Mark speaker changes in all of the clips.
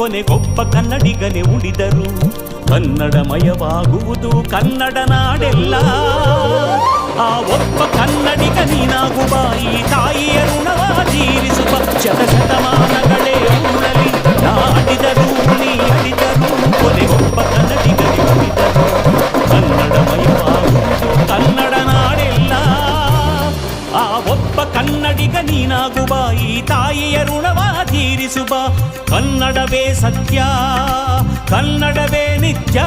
Speaker 1: ಕೊನೆಗೊಬ್ಬ ಕನ್ನಡಿಗನೇ ಉಳಿದರು. ಕನ್ನಡಮಯವಾಗುವುದು ಕನ್ನಡ ನಾಡೆಲ್ಲ. ಆ ಒಬ್ಬ ಕನ್ನಡಿಗ ನೀನಾಗುವ ಈ ತಾಯಿಯ ಋಣವ ತೀರಿಸುವ. ಶತಶತಮಾನಗಳೇ ಉರುಳಲಿ ನಾಡಿದರು ನೀ ಅಡಿದರು. ಕೊನೆಗೊಬ್ಬ ಕನ್ನಡಿಗನೇ ಉಳಿದರು. ಕನ್ನಡಮಯವಾಗುವುದು ಕನ್ನಡ ನಾಡೆಲ್ಲ. ಆ ಒಬ್ಬ ಕನ್ನಡಿಗ ನೀನಾಗುವ ಈ ತಾಯಿಯ ಋಣವ ತೀರಿಸುವ. ಕನ್ನಡವೇ ಸತ್ಯ, ಕನ್ನಡವೇ ನಿತ್ಯ.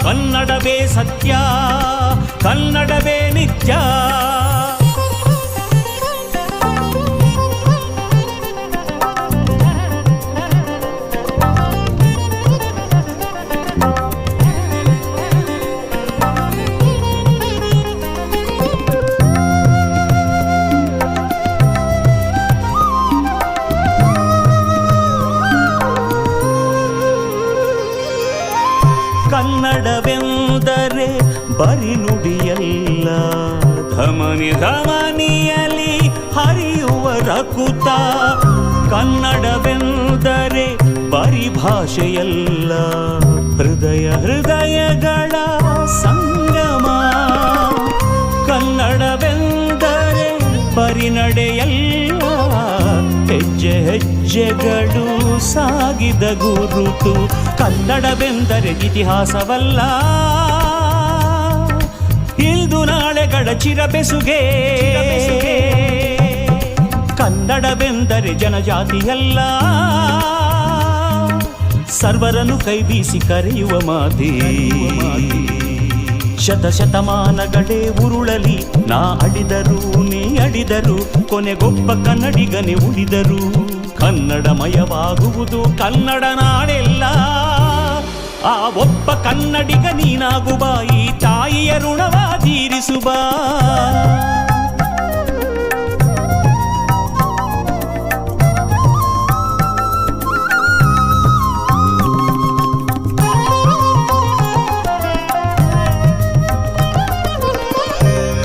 Speaker 1: ಕನ್ನಡವೇ ಸತ್ಯ, ಕನ್ನಡವೇ ನಿತ್ಯ. ಕನ್ನಡವೆಂದರೆ ಬರಿ ನುಡಿಯಲ್ಲ, ಧಮನಿ ಧಮನಿಯಲಿ ಹರಿಯುವ ರಕುತ. ಕನ್ನಡವೆಂದರೆ ಬರಿ ಭಾಷೆಯಲ್ಲ, ಹೃದಯ ಹೃದಯಗಳ ಸಂಗಮ. ಕನ್ನಡವೆಂದರೆ ಬರಿ ನಡೆಯಲ್ಲ, ಹೆಜ್ಜೆ ಹೆಜ್ಜೆಗಳು ಸಾಗಿದ ಗುರುತು. ಕನ್ನಡವೆಂದರೆ ಇತಿಹಾಸವಲ್ಲ, ಇಂದು ನಾಳೆಗಳ ಚಿರಬೆಸುಗೆ. ಕನ್ನಡವೆಂದರೆ ಜನಜಾತಿಯಲ್ಲ, ಸರ್ವರನ್ನು ಕೈ ಬೀಸಿ ಕರೆಯುವ ಮಾತೆ. ಶತಶತಮಾನಗಳೇ ಉರುಳಲಿ ನಾ ಅಡಿದರು ನೀ ಅಡಿದರು. ಕೊನೆಗೊಬ್ಬ ಕನ್ನಡಿಗನೇ ಉಳಿದರು. ಕನ್ನಡಮಯವಾಗುವುದು ಕನ್ನಡ ನಾಡೆಲ್ಲ. ಆ ಒಬ್ಬ ಕನ್ನಡಿಗ ನೀನಾಗುವ ಈ ತಾಯಿಯ ಋಣವ ತೀರಿಸುವ.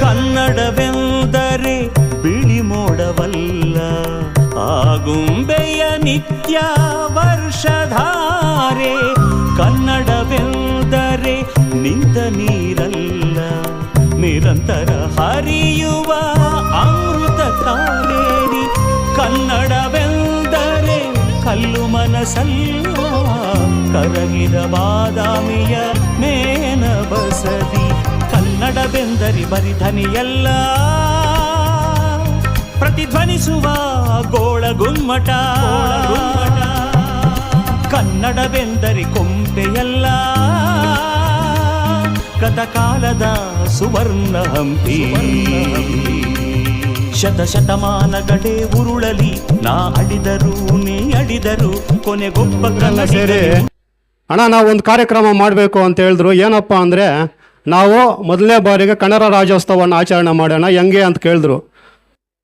Speaker 1: ಕನ್ನಡವೆಂದರೆ ಬಿಳಿ ಮೋಡವಲ್ಲ, ಆಗುಂಬೆಯ ನಿತ್ಯ ವರ್ಷಧಾರೆ. ಕನ್ನಡವೆಂದರೆ ನಿಂತ ನೀರಲ್ಲ, ನಿರಂತರ ಹರಿಯುವ ಅಮೃತ ಕಾವೇರಿ. ಕನ್ನಡವೆಂದರೆ ಕಲ್ಲು ಮನಸಲ್ಲ, ಕರಗಿದ ಬಾದಾಮಿಯ ಮೇನ ಬಸದಿ. ಕನ್ನಡವೆಂದರೆ ಬರಿ ಧ್ವನಿಯಲ್ಲ, ಪ್ರತಿಧ್ವನಿಸುವ ಗೋಳ ಗುಮ್ಮಟ. ಕನ್ನಡವೆಂದರೆ ಕೊಂಪೆಯಲ್ಲ, ಗತಕಾಲದ ಸುವರ್ಣ ಹಂಪಿ. ಶತಶತಮಾನಗಳೇ ಉರುಳಲಿ ನಾ ಅಡಿದರು ನೀ ಅಡಿದರು. ಕೊನೆಗೊಬ್ಬ
Speaker 2: ಸೇರಿ ಅಣ್ಣ ನಾವು ಒಂದು ಕಾರ್ಯಕ್ರಮ ಮಾಡಬೇಕು ಅಂತ ಹೇಳಿದ್ರು. ಏನಪ್ಪ ಅಂದರೆ ನಾವು ಮೊದಲನೇ ಬಾರಿಗೆ ಕನ್ನಡ ರಾಜ್ಯೋತ್ಸವವನ್ನು ಆಚರಣೆ ಮಾಡೋಣ ಹೆಂಗೆ ಅಂತ ಕೇಳಿದ್ರು.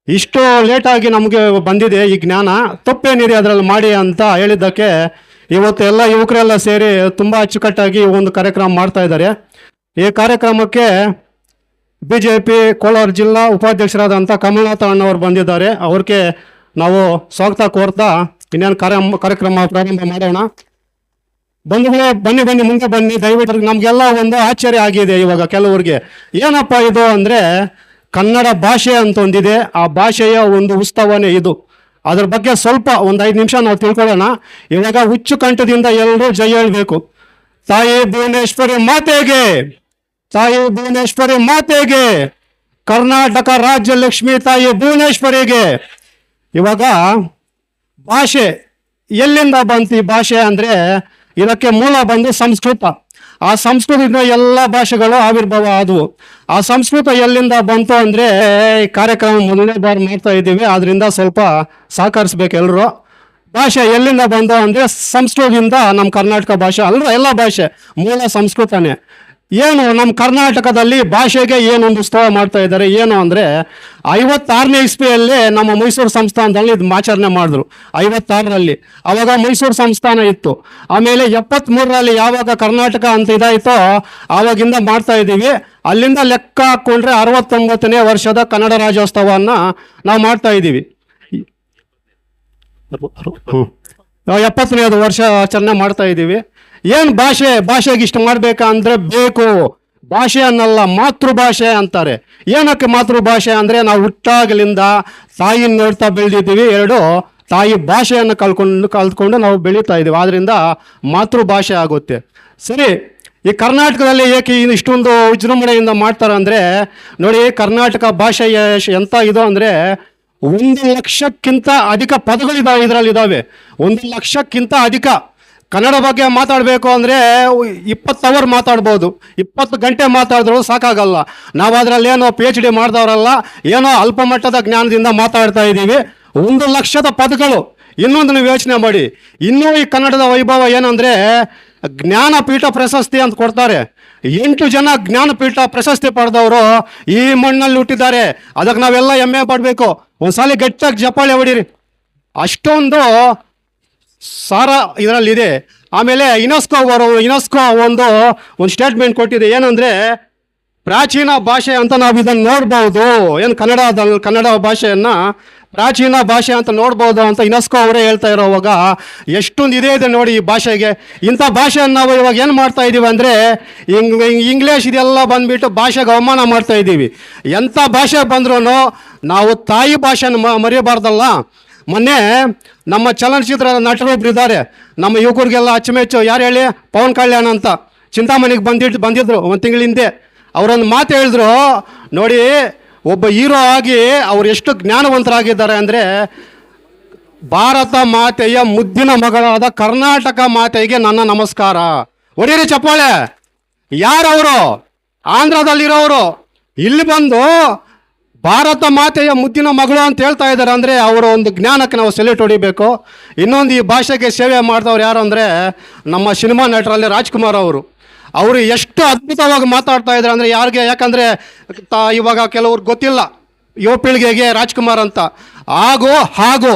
Speaker 2: ಇಷ್ಟು ಲೇಟಾಗಿ ನಮಗೆ ಬಂದಿದೆ ಈ ಜ್ಞಾನ, ತಪ್ಪೇನಿದೆ ಅದರಲ್ಲಿ ಮಾಡಿ ಅಂತ ಹೇಳಿದ್ದಕ್ಕೆ ಇವತ್ತು ಎಲ್ಲ ಯುವಕರೆಲ್ಲ ಸೇರಿ ತುಂಬ ಅಚ್ಚುಕಟ್ಟಾಗಿ ಒಂದು ಕಾರ್ಯಕ್ರಮ ಮಾಡ್ತಾ ಇದ್ದಾರೆ. ಈ ಕಾರ್ಯಕ್ರಮಕ್ಕೆ BJP ಕೋಲಾರ ಜಿಲ್ಲಾ ಉಪಾಧ್ಯಕ್ಷರಾದಂಥ ಕಮಲನಾಥ ಅಣ್ಣವರು ಬಂದಿದ್ದಾರೆ. ಅವ್ರಿಗೆ ನಾವು ಸ್ವಾಗತ ಕೋರ್ತಾ ಇನ್ನೇನು ಕಾರ್ಯಕ್ರಮ ಪ್ರಾರಂಭ ಮಾಡೋಣ. ಬಂಧುಗಳೇ ಬನ್ನಿ ಮುಂದೆ ಬನ್ನಿ ದಯವಿಟ್ಟು. ನಮಗೆಲ್ಲ ಒಂದು ಆಶ್ಚರ್ಯ ಆಗಿದೆ ಇವಾಗ ಕೆಲವ್ರಿಗೆ. ಏನಪ್ಪ ಇದು ಅಂದರೆ ಕನ್ನಡ ಭಾಷೆ ಅಂತ ಒಂದಿದೆ, ಆ ಭಾಷೆಯ ಒಂದು ಉತ್ಸವನೇ ಇದು. ಅದ್ರ ಬಗ್ಗೆ ಸ್ವಲ್ಪ ಒಂದು 5 ನಿಮಿಷ ನಾವು ತಿಳ್ಕೊಳ್ಳೋಣ. ಇವಾಗ ಹುಚ್ಚು ಕಂಠದಿಂದ ಎಲ್ಲರೂ ಜೈ ಹೇಳಬೇಕು. ತಾಯಿ ಭುವನೇಶ್ವರಿ ಮಾತೆಗೆ, ತಾಯಿ ಭುವನೇಶ್ವರಿ ಮಾತೆಗೆ, ಕರ್ನಾಟಕ ರಾಜ್ಯ ಲಕ್ಷ್ಮೀ ತಾಯಿ ಭುವನೇಶ್ವರಿಗೆ. ಇವಾಗ ಭಾಷೆ ಎಲ್ಲಿಂದ ಬಂತು? ಈ ಭಾಷೆ ಅಂದರೆ ಇದಕ್ಕೆ ಮೂಲ ಬಂದು ಸಂಸ್ಕೃತ. ಆ ಸಂಸ್ಕೃತದಿಂದ ಎಲ್ಲ ಭಾಷೆಗಳು ಆವಿರ್ಭಾವ ಆದವು. ಆ ಸಂಸ್ಕೃತ ಎಲ್ಲಿಂದ ಬಂತು ಅಂದರೆ ಕಾರ್ಯಕ್ರಮ ಮೊದಲನೇ ಬಾರಿ ಮಾಡ್ತಾ ಇದ್ದೀವಿ, ಆದ್ದರಿಂದ ಸ್ವಲ್ಪ ಸಹಕರಿಸ್ಬೇಕು ಎಲ್ಲರೂ. ಭಾಷೆ ಎಲ್ಲಿಂದ ಬಂತು ಅಂದರೆ ಸಂಸ್ಕೃತದಿಂದ. ನಮ್ಮ ಕರ್ನಾಟಕ ಭಾಷೆ ಅಲ್ಲ, ಎಲ್ಲ ಭಾಷೆ ಮೂಲ ಸಂಸ್ಕೃತನೇ. ಏನು ನಮ್ಮ ಕರ್ನಾಟಕದಲ್ಲಿ ಭಾಷೆಗೆ ಏನೊಂದು ಉತ್ಸವ ಮಾಡ್ತಾ ಇದ್ದಾರೆ ಏನು ಅಂದರೆ 56ನೇ ಇಸ್ವಿಯಲ್ಲಿ ನಮ್ಮ ಮೈಸೂರು ಸಂಸ್ಥಾನದಲ್ಲಿ ಇದು ಆಚರಣೆ ಮಾಡಿದ್ರು. 56ರಲ್ಲಿ ಆವಾಗ ಮೈಸೂರು ಸಂಸ್ಥಾನ ಇತ್ತು. ಆಮೇಲೆ 73ರಲ್ಲಿ ಯಾವಾಗ ಕರ್ನಾಟಕ ಅಂತ ಇದಾಯಿತೋ ಆವಾಗಿಂದ ಮಾಡ್ತಾ ಇದ್ದೀವಿ. ಅಲ್ಲಿಂದ ಲೆಕ್ಕ ಹಾಕ್ಕೊಂಡ್ರೆ 69ನೇ ವರ್ಷದ ಕನ್ನಡ ರಾಜ್ಯೋತ್ಸವವನ್ನು ನಾವು ಮಾಡ್ತಾ ಇದ್ದೀವಿ. 70ನೇದು ವರ್ಷ ಆಚರಣೆ ಮಾಡ್ತಾ ಇದ್ದೀವಿ. ಏನು ಭಾಷೆಗೆ ಇಷ್ಟು ಮಾಡಬೇಕಾ ಅಂದರೆ ಬೇಕು, ಭಾಷೆ ಅನ್ನಲ್ಲ ಮಾತೃಭಾಷೆ ಅಂತಾರೆ. ಏನಕ್ಕೆ ಮಾತೃಭಾಷೆ ಅಂದರೆ ನಾವು ಹುಟ್ಟಾಗಲಿಂದ ತಾಯಿನ ನೋಡ್ತಾ ಬೆಳೆದಿದ್ದೀವಿ, ಎರಡು ತಾಯಿ ಭಾಷೆಯನ್ನು ಕಲ್ತ್ಕೊಂಡು ನಾವು ಬೆಳೀತಾ ಇದ್ದೀವಿ, ಆದ್ದರಿಂದ ಮಾತೃಭಾಷೆ ಆಗುತ್ತೆ. ಸರಿ, ಈ ಕರ್ನಾಟಕದಲ್ಲಿ ಏಕೆ ಇಷ್ಟೊಂದು ವಿಜೃಂಭಣೆಯಿಂದ ಮಾಡ್ತಾರೆ ಅಂದರೆ ನೋಡಿ, ಕರ್ನಾಟಕ ಭಾಷೆ ಎಂಥ ಇದು ಅಂದರೆ 1,00,000ಕ್ಕಿಂತ ಅಧಿಕ ಪದಗಳಿದ್ದಾವೆ, ಇದರಲ್ಲಿದ್ದಾವೆ 1,00,000ಕ್ಕಿಂತ ಅಧಿಕ. ಕನ್ನಡ ಬಗ್ಗೆ ಮಾತಾಡಬೇಕು ಅಂದರೆ 20 ಅವರ್ ಮಾತಾಡ್ಬೋದು, 20 ಗಂಟೆ ಮಾತಾಡಿದ್ರು ಸಾಕಾಗಲ್ಲ. ನಾವು ಅದರಲ್ಲಿ ಏನೋ PhD ಮಾಡಿದವರಲ್ಲ, ಏನೋ ಅಲ್ಪ ಮಟ್ಟದ ಜ್ಞಾನದಿಂದ ಮಾತಾಡ್ತಾ ಇದ್ದೀವಿ. 1,00,000 ಪದಗಳು. ಇನ್ನೊಂದು ನೀವು ಯೋಚನೆ ಮಾಡಿ, ಇನ್ನೂ ಈ ಕನ್ನಡದ ವೈಭವ ಏನಂದರೆ ಜ್ಞಾನಪೀಠ ಪ್ರಶಸ್ತಿ ಅಂತ ಕೊಡ್ತಾರೆ. 8 ಜನ ಜ್ಞಾನಪೀಠ ಪ್ರಶಸ್ತಿ ಪಡೆದವರು ಈ ಮಣ್ಣಲ್ಲಿ ಹುಟ್ಟಿದ್ದಾರೆ. ಅದಕ್ಕೆ ನಾವೆಲ್ಲ ಹೆಮ್ಮೆ ಪಡಬೇಕು. ಒಂದ್ಸಲ ಗಟ್ಟಿಯಾಗಿ ಜಪಾಳಿ ಹೊಡೀರಿ, ಅಷ್ಟೊಂದು ಸಾರ ಇದರಲ್ಲಿದೆ. ಆಮೇಲೆ ಯುನೆಸ್ಕೋ ಒಂದು ಸ್ಟೇಟ್ಮೆಂಟ್ ಕೊಟ್ಟಿದೆ, ಏನಂದರೆ ಪ್ರಾಚೀನ ಭಾಷೆ ಅಂತ ನಾವು ಇದನ್ನು ನೋಡ್ಬೋದು. ಏನು ಕನ್ನಡ ಭಾಷೆಯನ್ನು ಪ್ರಾಚೀನ ಭಾಷೆ ಅಂತ ನೋಡ್ಬೋದು ಅಂತ ಯುನೆಸ್ಕೋ ಅವರೇ ಹೇಳ್ತಾ ಇರೋವಾಗ ಎಷ್ಟೊಂದು ಇದೆ ನೋಡಿ ಈ ಭಾಷೆಗೆ. ಇಂಥ ಭಾಷೆಯನ್ನು ನಾವು ಇವಾಗ ಏನು ಮಾಡ್ತಾ ಇದ್ದೀವಿ ಅಂದರೆ ಇಂಗ್ಲೀಷ್ ಇದೆಲ್ಲ ಬಂದುಬಿಟ್ಟು ಭಾಷೆಗೆ ಅವಮಾನ ಮಾಡ್ತಾ ಇದ್ದೀವಿ. ಎಂಥ ಭಾಷೆ ಬಂದ್ರೂ ನಾವು ತಾಯಿ ಭಾಷೆನ ಮರೆಯಬಾರ್ದಲ್ಲ. ಮೊನ್ನೆ ನಮ್ಮ ಚಲನಚಿತ್ರ ನಟರೊಬ್ರು ಇದ್ದಾರೆ, ನಮ್ಮ ಯುವಕರಿಗೆಲ್ಲ ಅಚ್ಚುಮೆಚ್ಚು. ಯಾರು ಹೇಳಿ? ಪವನ್ ಕಲ್ಯಾಣ್ ಅಂತ ಚಿಂತಾಮಣಿಗೆ ಬಂದಿದ್ರು 1 ತಿಂಗಳ ಹಿಂದೆ. ಅವರೊಂದು ಮಾತು ಹೇಳಿದ್ರು ನೋಡಿ, ಒಬ್ಬ ಹೀರೋ ಆಗಿ ಅವ್ರು ಎಷ್ಟು ಜ್ಞಾನವಂತರಾಗಿದ್ದಾರೆ ಅಂದರೆ, ಭಾರತ ಮಾತೆಯ ಮುದ್ದಿನ ಮಗಳಾದ ಕರ್ನಾಟಕ ಮಾತೆಗೆ ನನ್ನ ನಮಸ್ಕಾರ. ಹೊಡೀರಿ ಚಪ್ಪಾಳೆ. ಯಾರವರು? ಆಂಧ್ರದಲ್ಲಿರೋರು ಇಲ್ಲಿ ಬಂದು ಭಾರತ ಮಾತೆಯ ಮುದ್ದಿನ ಮಗಳು ಅಂತ ಹೇಳ್ತಾ ಇದ್ದಾರೆ ಅಂದರೆ ಅವರ ಒಂದು ಜ್ಞಾನಕ್ಕೆ ನಾವು ಸೆಲ್ಯೂಟ್ ಹೊಡಿಬೇಕು. ಇನ್ನೊಂದು ಈ ಭಾಷೆಗೆ ಸೇವೆ ಮಾಡಿದವ್ರು ಯಾರು ಅಂದರೆ ನಮ್ಮ ಸಿನಿಮಾ ನಟರಲ್ಲಿ ರಾಜ್ಕುಮಾರ್ ಅವರು ಎಷ್ಟು ಅದ್ಭುತವಾಗಿ ಮಾತಾಡ್ತಾ ಇದ್ದಾರೆ ಅಂದರೆ ಯಾರಿಗೆ, ಯಾಕಂದರೆ ಇವಾಗ ಕೆಲವ್ರಿಗೆ ಗೊತ್ತಿಲ್ಲ ಯುವ ಪೀಳಿಗೆಗೆ ರಾಜ್ಕುಮಾರ್ ಅಂತ ಹಾಗೂ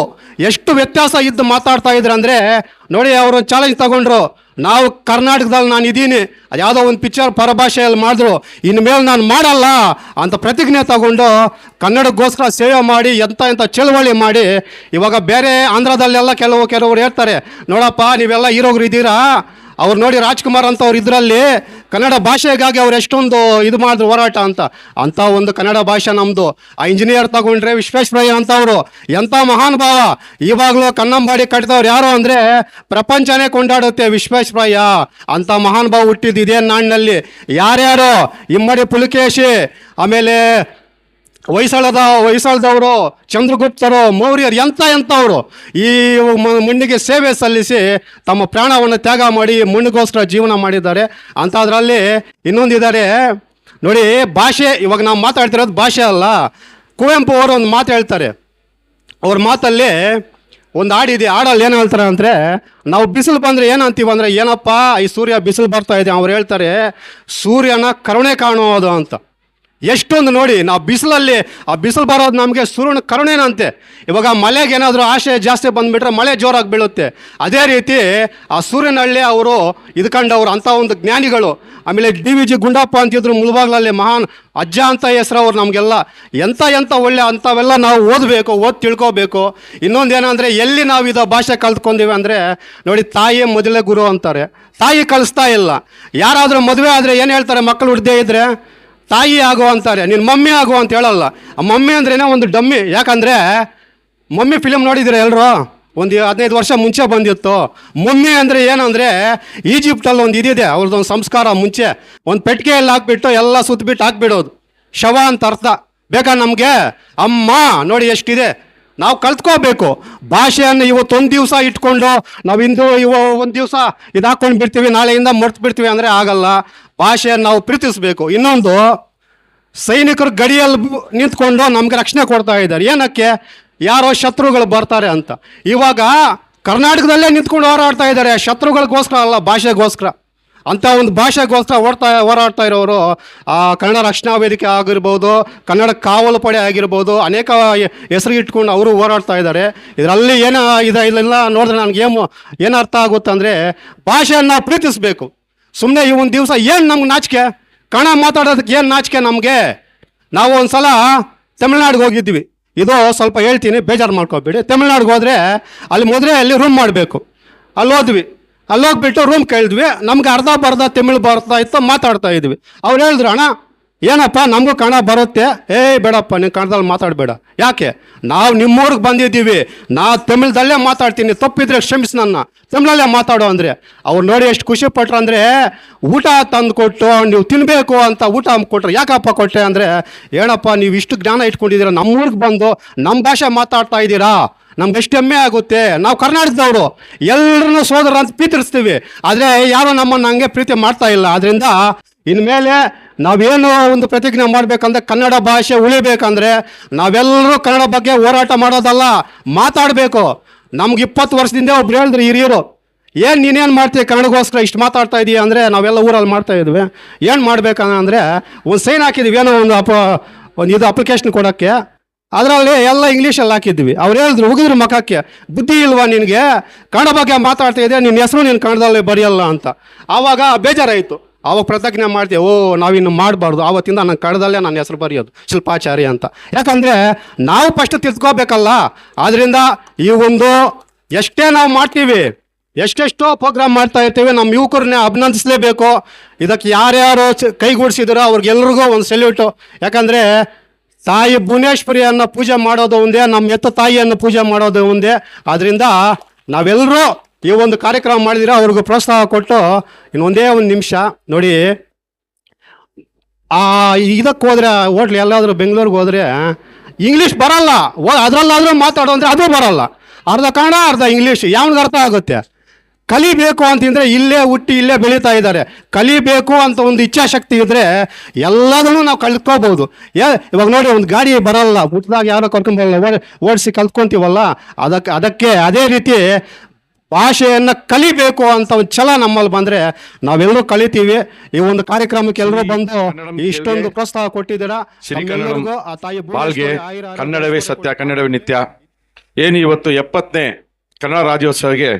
Speaker 2: ಎಷ್ಟು ವ್ಯತ್ಯಾಸ ಇದ್ದು ಮಾತಾಡ್ತಾ ಇದ್ರು ಅಂದರೆ ನೋಡಿ, ಅವರು ಚಾಲೆಂಜ್ ತಗೊಂಡ್ರು, ನಾವು ಕರ್ನಾಟಕದಲ್ಲಿ ನಾನು ಇದ್ದೀನಿ, ಅದು ಯಾವುದೋ ಒಂದು ಪಿಕ್ಚರ್ ಪರಭಾಷೆಯಲ್ಲಿ ಮಾಡಿದ್ರು, ಇನ್ಮೇಲೆ ನಾನು ಮಾಡಲ್ಲ ಅಂತ ಪ್ರತಿಜ್ಞೆ ತಗೊಂಡು ಕನ್ನಡಕ್ಕೋಸ್ಕರ ಸೇವೆ ಮಾಡಿ ಎಂಥ ಚಳವಳಿ ಮಾಡಿ ಇವಾಗ ಬೇರೆ ಆಂಧ್ರದಲ್ಲೆಲ್ಲ ಕೆಲವರು ಹೇಳ್ತಾರೆ, ನೋಡಪ್ಪ ನೀವೆಲ್ಲ ಹೀರೋಗ್ರು ಇದ್ದೀರಾ, ಅವ್ರು ನೋಡಿ ರಾಜ್ಕುಮಾರ್ ಅಂತ ಅವ್ರು ಇದರಲ್ಲಿ ಕನ್ನಡ ಭಾಷೆಗಾಗಿ ಅವ್ರು ಎಷ್ಟೊಂದು ಇದು ಮಾಡಿದ್ರು ಹೋರಾಟ ಅಂತ ಒಂದು ಕನ್ನಡ ಭಾಷೆ ನಮ್ಮದು. ಆ ಇಂಜಿನಿಯರ್ ತಗೊಂಡ್ರೆ ವಿಶ್ವೇಶ್ವರಯ್ಯ ಅಂತವರು ಎಂಥ ಮಹಾನ್ ಭಾವ. ಇವಾಗಲೂ ಕನ್ನಂಬಾಡಿ ಕಟ್ಟಿದವ್ರು ಯಾರು ಅಂದರೆ ಪ್ರಪಂಚನೇ ಕೊಂಡಾಡುತ್ತೆ ವಿಶ್ವೇಶ್ವರಯ್ಯ ಅಂತ ಮಹಾನ್ ಭಾವ ಹುಟ್ಟಿದ್ದು ಇದೇ ನಾಡಿನಲ್ಲಿ. ಯಾರ್ಯಾರು? ಇಮ್ಮಡಿ ಪುಲಿಕೇಶಿ, ಆಮೇಲೆ ಹೊಯ್ಸಳದವರು, ಚಂದ್ರಗುಪ್ತರು, ಮೌರ್ಯರು, ಎಂಥವರು ಈ ಮಣ್ಣಿಗೆ ಸೇವೆ ಸಲ್ಲಿಸಿ ತಮ್ಮ ಪ್ರಾಣವನ್ನು ತ್ಯಾಗ ಮಾಡಿ ಮಣ್ಣಿಗೋಸ್ಕರ ಜೀವನ ಮಾಡಿದ್ದಾರೆ. ಅಂಥದ್ರಲ್ಲಿ ಇನ್ನೊಂದಿದ್ದಾರೆ ನೋಡಿ, ಭಾಷೆ ಇವಾಗ ನಾವು ಮಾತಾಡ್ತಿರೋದು ಭಾಷೆ ಅಲ್ಲ. ಕುವೆಂಪು ಅವರು ಒಂದು ಮಾತು ಹೇಳ್ತಾರೆ, ಅವ್ರ ಮಾತಲ್ಲಿ ಒಂದು ಹಾಡಿದೆ. ಹಾಡಲ್ಲಿ ಏನು ಹೇಳ್ತಾರೆ ಅಂದರೆ, ನಾವು ಬಿಸಿಲು ಬಂದರೆ ಏನಂತೀವಿ ಅಂದರೆ, ಏನಪ್ಪ ಈ ಸೂರ್ಯ ಬಿಸಿಲು ಬರ್ತಾ ಇದೆ, ಅವ್ರು ಹೇಳ್ತಾರೆ ಸೂರ್ಯನ ಕರುಣೆ ಕಾಣುವುದು ಅಂತ. ಎಷ್ಟೊಂದು ನೋಡಿ, ನಾವು ಬಿಸಿಲಲ್ಲಿ ಆ ಬಿಸಿಲು ಬರೋದು ನಮಗೆ ಸೂರ್ಯನ ಕರುಣೆನಂತೆ. ಇವಾಗ ಮಳೆಗೆ ಏನಾದರೂ ಆಶೆ ಜಾಸ್ತಿ ಬಂದುಬಿಟ್ರೆ ಮಳೆ ಜೋರಾಗಿ ಬೀಳುತ್ತೆ. ಅದೇ ರೀತಿ ಆ ಸೂರ್ಯನಹಳ್ಳಿ ಅವರು ಇದ್ಕೊಂಡವ್ರು ಅಂಥ ಒಂದು ಜ್ಞಾನಿಗಳು. ಆಮೇಲೆ DVG ಗುಂಡಪ್ಪ ಅಂತಿದ್ರು ಮುಳಬಾಗ್ಲಲ್ಲಿ, ಮಹಾನ್ ಅಜ್ಜ ಅಂತ ಹೆಸರು ಅವ್ರು ನಮಗೆಲ್ಲ. ಎಂಥ ಒಳ್ಳೆ ಅಂಥವೆಲ್ಲ ನಾವು ಓದಿ ತಿಳ್ಕೋಬೇಕು. ಇನ್ನೊಂದೇನೆಂದರೆ, ಎಲ್ಲಿ ನಾವು ಇದು ಭಾಷೆ ಕಲ್ತ್ಕೊಂಡೀವಿ ಅಂದರೆ ನೋಡಿ, ತಾಯಿ ಮೊದಲೇ ಗುರು ಅಂತಾರೆ. ತಾಯಿ ಕಲಿಸ್ತಾ ಇಲ್ಲ. ಯಾರಾದರೂ ಮದುವೆ ಆದರೆ ಏನು ಹೇಳ್ತಾರೆ, ಮಕ್ಕಳು ಹುಡ್ದೇ ಇದ್ದರೆ ತಾಯಿ ಆಗೋ ಅಂತಾರೆ, ನೀನು ಮಮ್ಮಿ ಆಗೋ ಅಂತ ಹೇಳಲ್ಲ. ಆ ಮಮ್ಮಿ ಅಂದ್ರೇ ಒಂದು ಡಮ್ಮಿ. ಯಾಕಂದರೆ ಮಮ್ಮಿ ಫಿಲಮ್ ನೋಡಿದರೆ ಎಲ್ಲರೂ, ಒಂದು 15 ವರ್ಷ ಮುಂಚೆ ಬಂದಿತ್ತು. ಮಮ್ಮಿ ಅಂದರೆ ಏನಂದರೆ ಈಜಿಪ್ಟಲ್ಲಿ ಒಂದು ಇದಿದೆ, ಅವ್ರದ್ದೊಂದು ಸಂಸ್ಕಾರ. ಮುಂಚೆ ಒಂದು ಪೆಟ್ಟಿಗೆಯಲ್ಲಿ ಹಾಕ್ಬಿಟ್ಟು ಎಲ್ಲ ಸುತ್ತಬಿಟ್ಟು ಹಾಕ್ಬಿಡೋದು, ಶವ ಅಂತ ಅರ್ಥ. ಬೇಕಾ ನಮಗೆ? ಅಮ್ಮ ನೋಡಿ ಎಷ್ಟಿದೆ. ನಾವು ಕಲ್ತ್ಕೋಬೇಕು ಭಾಷೆಯನ್ನು. ಇವತ್ತೊಂದು ದಿವಸ ಇಟ್ಕೊಂಡು ನಾವು ಒಂದು ದಿವಸ ಇದು ಹಾಕ್ಕೊಂಡು ಬಿಡ್ತೀವಿ, ನಾಳೆಯಿಂದ ಮರ್ತು ಬಿಡ್ತೀವಿ ಅಂದರೆ ಆಗಲ್ಲ. ಭಾಷೆಯನ್ನು ನಾವು ಪ್ರೀತಿಸಬೇಕು. ಇನ್ನೊಂದು, ಸೈನಿಕರು ಗಡಿಯಲ್ಲಿ ನಿಂತ್ಕೊಂಡು ನಮಗೆ ರಕ್ಷಣೆ ಕೊಡ್ತಾ ಇದ್ದಾರೆ. ಏನಕ್ಕೆ? ಯಾರೋ ಶತ್ರುಗಳು ಬರ್ತಾರೆ ಅಂತ. ಇವಾಗ ಕರ್ನಾಟಕದಲ್ಲೇ ನಿಂತ್ಕೊಂಡು ಹೋರಾಡ್ತಾ ಇದ್ದಾರೆ, ಶತ್ರುಗಳಿಗೋಸ್ಕರ ಅಲ್ಲ, ಭಾಷೆಗೋಸ್ಕರ. ಅಂಥ ಒಂದು ಭಾಷೆಗೋಸ್ಕರ ಹೋರಾಡ್ತಾ ಇರೋರು ಕನ್ನಡ ರಕ್ಷಣಾ ವೇದಿಕೆ ಆಗಿರ್ಬೋದು, ಕನ್ನಡ ಕಾವಲು ಪಡೆ ಆಗಿರ್ಬೋದು, ಅನೇಕ ಹೆಸರು ಇಟ್ಕೊಂಡು ಅವರು ಹೋರಾಡ್ತಾ ಇದ್ದಾರೆ. ಇದರಲ್ಲಿ ಇದೆಲ್ಲ ನೋಡಿದ್ರೆ ನನಗೆ ಏನು ಅರ್ಥ ಆಗುತ್ತೆ ಅಂದರೆ, ಭಾಷೆಯನ್ನು ನಾವು ಪ್ರೀತಿಸಬೇಕು. ಸುಮ್ಮನೆ ಈ ಒಂದು ದಿವಸ ಏನು ನಮ್ಗೆ ನಾಚಿಕೆ, ಕನ್ನಡ ಮಾತಾಡೋದಕ್ಕೆ ಏನು ನಾಚಿಕೆ ನಮಗೆ? ನಾವು ಒಂದು ಸಲ ತಮಿಳ್ನಾಡಿಗೆ ಹೋಗಿದ್ವಿ. ಇದು ಸ್ವಲ್ಪ ಹೇಳ್ತೀನಿ, ಬೇಜಾರು ಮಾಡ್ಕೋಬೇಡಿ. ತಮಿಳ್ನಾಡಿಗೆ ಹೋದರೆ ಅಲ್ಲಿ ಮದುವೆಯಲ್ಲಿ ರೂಮ್ ಮಾಡಬೇಕು. ಅಲ್ಲೋಗ್ಬಿಟ್ಟು ರೂಮ್ ಕೇಳಿದ್ವಿ. ನಮ್ಗೆ ಅರ್ಧ ಬರ್ಧ ತಮಿಳು ಬರ್ತಾ ಇತ್ತು, ಮಾತಾಡ್ತಾ ಇದ್ವಿ. ಅವ್ರು ಹೇಳಿದ್ರು, ಅಣ್ಣ ಏನಪ್ಪ ನಮಗೂ ಕನ್ನಡ ಬರುತ್ತೆ. ಬೇಡಪ್ಪ ನೀನು ಕನ್ನಡದಲ್ಲಿ ಮಾತಾಡಬೇಡ. ಯಾಕೆ? ನಾವು ನಿಮ್ಮೂರಿಗೆ ಬಂದಿದ್ದೀವಿ, ನಾವು ತಮಿಳ್ದಲ್ಲೇ ಮಾತಾಡ್ತೀನಿ, ತಪ್ಪಿದ್ರೆ ಕ್ಷಮಿಸಿ ನನ್ನ, ತಮಿಳಲ್ಲೇ ಮಾತಾಡೋ ಅಂದರೆ ಅವ್ರು ನೋಡಿ ಎಷ್ಟು ಖುಷಿ ಪಟ್ರು ಅಂದರೆ, ಊಟ ತಂದು ಕೊಟ್ಟು ನೀವು ತಿನ್ನಬೇಕು ಅಂತ ಊಟ ಕೊಟ್ಟರು. ಯಾಕಪ್ಪ ಕೊಟ್ಟೆ ಅಂದರೆ, ಏನಪ್ಪ ನೀವು ಇಷ್ಟು ಜ್ಞಾನ ಇಟ್ಕೊಂಡಿದ್ದೀರಾ, ನಮ್ಮೂರಿಗೆ ಬಂದು ನಮ್ಮ ಭಾಷೆ ಮಾತಾಡ್ತಾ ಇದ್ದೀರಾ, ನಮ್ಗೆ ಎಷ್ಟು ಹೆಮ್ಮೆ ಆಗುತ್ತೆ. ನಾವು ಕರ್ನಾಟಕದವರು ಎಲ್ಲರನ್ನೂ ಸೋದರ ಅಂತ ಪ್ರೀತಿಸ್ತೀವಿ, ಆದರೆ ಯಾರೋ ನಮ್ಮನ್ನು ಹಂಗೆ ಪ್ರೀತಿ ಮಾಡ್ತಾ ಇಲ್ಲ. ಆದ್ದರಿಂದ ಇನ್ಮೇಲೆ ನಾವೇನು ಒಂದು ಪ್ರತಿಜ್ಞೆ ಮಾಡಬೇಕಂದ್ರೆ, ಕನ್ನಡ ಭಾಷೆ ಉಳಿಬೇಕಂದ್ರೆ ನಾವೆಲ್ಲರೂ ಕನ್ನಡ ಬಗ್ಗೆ ಹೋರಾಟ ಮಾಡೋದಲ್ಲ, ಮಾತಾಡಬೇಕು. ನಮ್ಗೆ 20 ವರ್ಷದಿಂದ ಒಬ್ರು ಹೇಳಿದ್ರು ಹಿರಿಯರು, ಏನು ನೀನೇನು ಮಾಡ್ತೀಯ ಕನ್ನಡಗೋಸ್ಕರ ಇಷ್ಟು ಮಾತಾಡ್ತಾ ಇದೀಯ ಅಂದರೆ, ನಾವೆಲ್ಲ ಊರಲ್ಲಿ ಮಾಡ್ತಾ ಇದ್ವಿ. ಏನು ಮಾಡ್ಬೇಕಂದ್ರೆ ಒಂದು ಸೈನ್ ಹಾಕಿದ್ವಿ, ಏನೋ ಒಂದು ಇದು ಅಪ್ಲಿಕೇಶನ್ ಕೊಡೋಕ್ಕೆ, ಅದರಲ್ಲಿ ಎಲ್ಲ ಇಂಗ್ಲೀಷಲ್ಲಿ ಹಾಕಿದ್ವಿ. ಅವ್ರು ಹೇಳಿದ್ರು, ಹೋಗಿದ್ರು ಮಖಕ್ಕೆ, ಬುದ್ಧಿ ಇಲ್ವಾ ನಿನಗೆ, ಕನ್ನಡ ಬಗ್ಗೆ ಮಾತಾಡ್ತಾ ಇದೆ, ನಿನ್ನ ಹೆಸರು ನೀನು ಕನ್ನಡದಲ್ಲಿ ಬರೆಯಲ್ಲ ಅಂತ. ಆವಾಗ ಬೇಜಾರಾಯಿತು. ಆವಾಗ ಪ್ರತಿಜ್ಞೆ ಮಾಡ್ತೀವಿ, ನಾವಿನ್ನು ಮಾಡಬಾರ್ದು. ಆವತ್ತಿಂದ ನಾನು ಕನ್ನಡದಲ್ಲೇ ನನ್ನ ಹೆಸರು ಬರೆಯೋದು, ಶಿಲ್ಪಾಚಾರಿ ಅಂತ. ಯಾಕಂದರೆ ನಾವು ಫಸ್ಟ್ ತಿಳ್ಕೊಬೇಕಲ್ಲ. ಆದ್ದರಿಂದ ಈ ಒಂದು ಎಷ್ಟೇ ನಾವು ಮಾಡ್ತೀವಿ, ಎಷ್ಟೆಷ್ಟೋ ಪ್ರೋಗ್ರಾಮ್ ಮಾಡ್ತಾ ಇರ್ತೀವಿ, ನಮ್ಮ ಯುವಕರನ್ನೇ ಅಭಿನಂದಿಸಲೇಬೇಕು. ಇದಕ್ಕೆ ಯಾರ್ಯಾರು ಕೈಗೂಡಿಸಿದಾರೋ ಅವ್ರಿಗೆಲ್ರಿಗೂ ಒಂದು ಸೆಲ್ಯೂಟು. ಯಾಕಂದರೆ ತಾಯಿ ಭುವನೇಶ್ವರಿಯನ್ನು ಪೂಜೆ ಮಾಡೋದು ಒಂದೇ, ನಮ್ಮ ಎತ್ತ ತಾಯಿಯನ್ನು ಪೂಜೆ ಮಾಡೋದು ಒಂದೇ. ಆದ್ದರಿಂದ ನಾವೆಲ್ಲರೂ ಈ ಒಂದು ಕಾರ್ಯಕ್ರಮ ಮಾಡಿದ್ರೆ ಅವ್ರಿಗೂ ಪ್ರೋತ್ಸಾಹ ಕೊಟ್ಟು, ಇನ್ನೊಂದೇ ಒಂದು ನಿಮಿಷ ನೋಡಿ, ಇದಕ್ಕೆ ಹೋದರೆ ಹೋಟ್ಲ್ ಎಲ್ಲಾದರೂ ಬೆಂಗಳೂರಿಗೆ ಹೋದರೆ ಇಂಗ್ಲೀಷ್ ಬರಲ್ಲ, ಅದರಲ್ಲಾದರೂ ಮಾತಾಡೋ ಅಂದರೆ ಅದು ಬರಲ್ಲ. ಅರ್ಧ ಕನ್ನಡ ಅರ್ಧ ಇಂಗ್ಲೀಷ್, ಯಾವನಿಗೆ ಅರ್ಥ ಆಗುತ್ತೆ? ಕಲಿಬೇಕು ಅಂತಂದರೆ ಇಲ್ಲೇ ಹುಟ್ಟಿ ಇಲ್ಲೇ ಬೆಳೀತಾ ಇದ್ದಾರೆ. ಕಲಿಬೇಕು ಅಂತ ಒಂದು ಇಚ್ಛಾಶಕ್ತಿ ಇದ್ದರೆ ಎಲ್ಲದನ್ನೂ ನಾವು ಕಲ್ತ್ಕೋಬೋದು. ಇವಾಗ ನೋಡಿ, ಒಂದು ಗಾಡಿ ಬರಲ್ಲ, ಹುಟ್ಟಿದಾಗ ಯಾರೋ ಕರ್ಕೊಂಬರಲ್ಲ, ಓಡಿಸಿ ಕಲ್ತ್ಕೊತೀವಲ್ಲ, ಅದಕ್ಕೆ ಅದೇ ರೀತಿ ಭಾಷೆಯನ್ನು ಕಲಿಬೇಕು ಅಂತ ಒಂದು ಛಲ ನಮ್ಮಲ್ಲಿ ಬಂದರೆ ನಾವೆಲ್ಲರೂ ಕಲಿತೀವಿ. ಈ ಒಂದು ಕಾರ್ಯಕ್ರಮಕ್ಕೆ ಎಲ್ಲರೂ ಬಂದು ಇಷ್ಟೊಂದು ಪ್ರೋತ್ಸಾಹ ಕೊಟ್ಟಿದ್ದೀರಾ. ಆ ತಾಯಿ
Speaker 3: ಬಾಳ್ಗೆ ಕನ್ನಡವೇ ಸತ್ಯ, ಕನ್ನಡವೇ ನಿತ್ಯ. ಏನು ಇವತ್ತು 70ನೇ ಕನ್ನಡ ರಾಜ್ಯೋತ್ಸವಕ್ಕೆ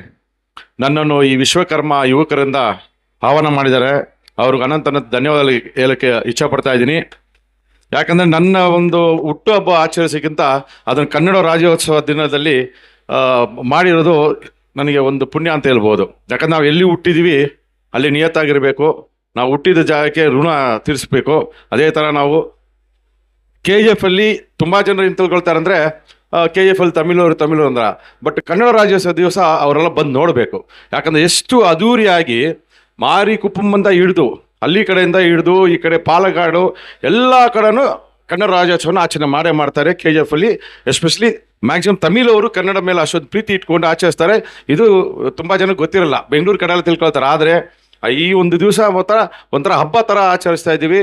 Speaker 3: ನನ್ನನ್ನು ಈ ವಿಶ್ವಕರ್ಮ ಯುವಕರಿಂದ ಆಹ್ವಾನ ಮಾಡಿದ್ದಾರೆ. ಅವ್ರಿಗೆ ಅನಂತ ಧನ್ಯವಾದ ಹೇಳಕ್ಕೆ ಇಚ್ಛಪಡ್ತಾ ಇದ್ದೀನಿ. ಯಾಕಂದರೆ ನನ್ನ ಒಂದು ಹುಟ್ಟುಹಬ್ಬ ಆಚರಿಸೋಕ್ಕಿಂತ ಅದನ್ನು ಕನ್ನಡ ರಾಜ್ಯೋತ್ಸವ ದಿನದಲ್ಲಿ ಮಾಡಿರೋದು ನನಗೆ ಒಂದು ಪುಣ್ಯ ಅಂತ ಹೇಳ್ಬೋದು. ಯಾಕಂದ್ರೆ ನಾವು ಎಲ್ಲಿ ಹುಟ್ಟಿದ್ದೀವಿ ಅಲ್ಲಿ ನಿಯತ್ತಾಗಿರಬೇಕು, ನಾವು ಹುಟ್ಟಿದ ಜಾಗಕ್ಕೆ ಋಣ ತೀರಿಸ್ಬೇಕು. ಅದೇ ಥರ ನಾವು KGF ಅಲ್ಲಿ ತುಂಬ ಜನರು ಏನು ತಿಳ್ಕೊಳ್ತಾರೆ ಅಂದರೆ, KGF ಅಲ್ಲಿ ತಮಿಳು ಅಂದ್ರೆ, ಬಟ್ ಕನ್ನಡ ರಾಜ್ಯೋತ್ಸವ ದಿವಸ ಅವರೆಲ್ಲ ಬಂದು ನೋಡಬೇಕು. ಯಾಕಂದರೆ ಎಷ್ಟು ಅದ್ಧೂರಿಯಾಗಿ ಮಾರಿ ಕುಪ್ಪಂಬಂದ ಹಿಡಿದು, ಅಲ್ಲಿ ಕಡೆಯಿಂದ ಹಿಡಿದು ಈ ಕಡೆ ಪಾಲಗಾಡು ಎಲ್ಲ ಕಡೆನೂ ಕನ್ನಡ ರಾಜ್ಯೋತ್ಸವನ ಆಚರಣೆ ಮಾಡ್ತಾರೆ. KGF ಅಲ್ಲಿ ಎಸ್ಪೆಷಲಿ ಮ್ಯಾಕ್ಸಿಮಮ್ ತಮಿಳವರು ಕನ್ನಡ ಮೇಲೆ ಅಷ್ಟೊಂದು ಪ್ರೀತಿ ಇಟ್ಕೊಂಡು ಆಚರಿಸ್ತಾರೆ. ಇದು ತುಂಬ ಜನಕ್ಕೆ ಗೊತ್ತಿರಲ್ಲ, ಬೆಂಗಳೂರು ಕಡೆ ಎಲ್ಲ ತಿಳ್ಕೊಳ್ತಾರೆ. ಆದರೆ ಈ ಒಂದು ದಿವಸ ಒಂಥರ ಹಬ್ಬ ಥರ ಆಚರಿಸ್ತಾ ಇದ್ದೀವಿ.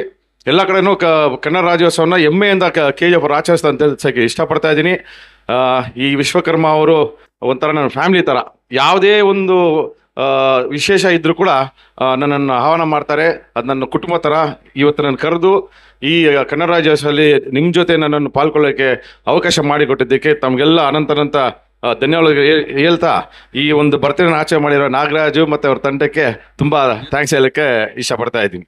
Speaker 3: ಎಲ್ಲ ಕಡೆನೂ ಕನ್ನಡ ರಾಜ್ಯೋತ್ಸವನ ಹೆಮ್ಮೆಯಿಂದ KGF ಅವರು ಆಚರಿಸ್ತಾ ಅಂತ ಹೇಳಕ್ಕೆ ಇಷ್ಟಪಡ್ತಾ ಇದ್ದೀನಿ. ಈ ವಿಶ್ವಕರ್ಮ ಅವರು ಒಂಥರ ನನ್ನ ಫ್ಯಾಮಿಲಿ ಥರ. ಯಾವುದೇ ಒಂದು ವಿಶೇಷ ಇದ್ದರೂ ಕೂಡ ನನ್ನನ್ನು ಆಹ್ವಾನ ಮಾಡ್ತಾರೆ. ಅದು ನನ್ನ ಕುಟುಂಬ ಥರ. ಇವತ್ತು ನನ್ನ ಕರೆದು ಈ ಕನ್ನಡ ರಾಜ್ಯೋತ್ಸವದಲ್ಲಿ ನಿಮ್ಮ ಜೊತೆ ನನ್ನನ್ನು ಪಾಲ್ಗೊಳ್ಳೋಕ್ಕೆ ಅವಕಾಶ ಮಾಡಿಕೊಟ್ಟಿದ್ದಕ್ಕೆ ತಮಗೆಲ್ಲ ಅನಂತ ಧನ್ಯವಾದ ಹೇಳ್ತಾ, ಈ ಒಂದು ಬರ್ತ್ಡೇನ ಆಚರಣೆ ಮಾಡಿರೋ ನಾಗರಾಜು ಮತ್ತು ಅವ್ರ ತಂಡಕ್ಕೆ ತುಂಬ ಥ್ಯಾಂಕ್ಸ್ ಹೇಳೋಕ್ಕೆ ಇಷ್ಟಪಡ್ತಾ ಇದ್ದೀನಿ.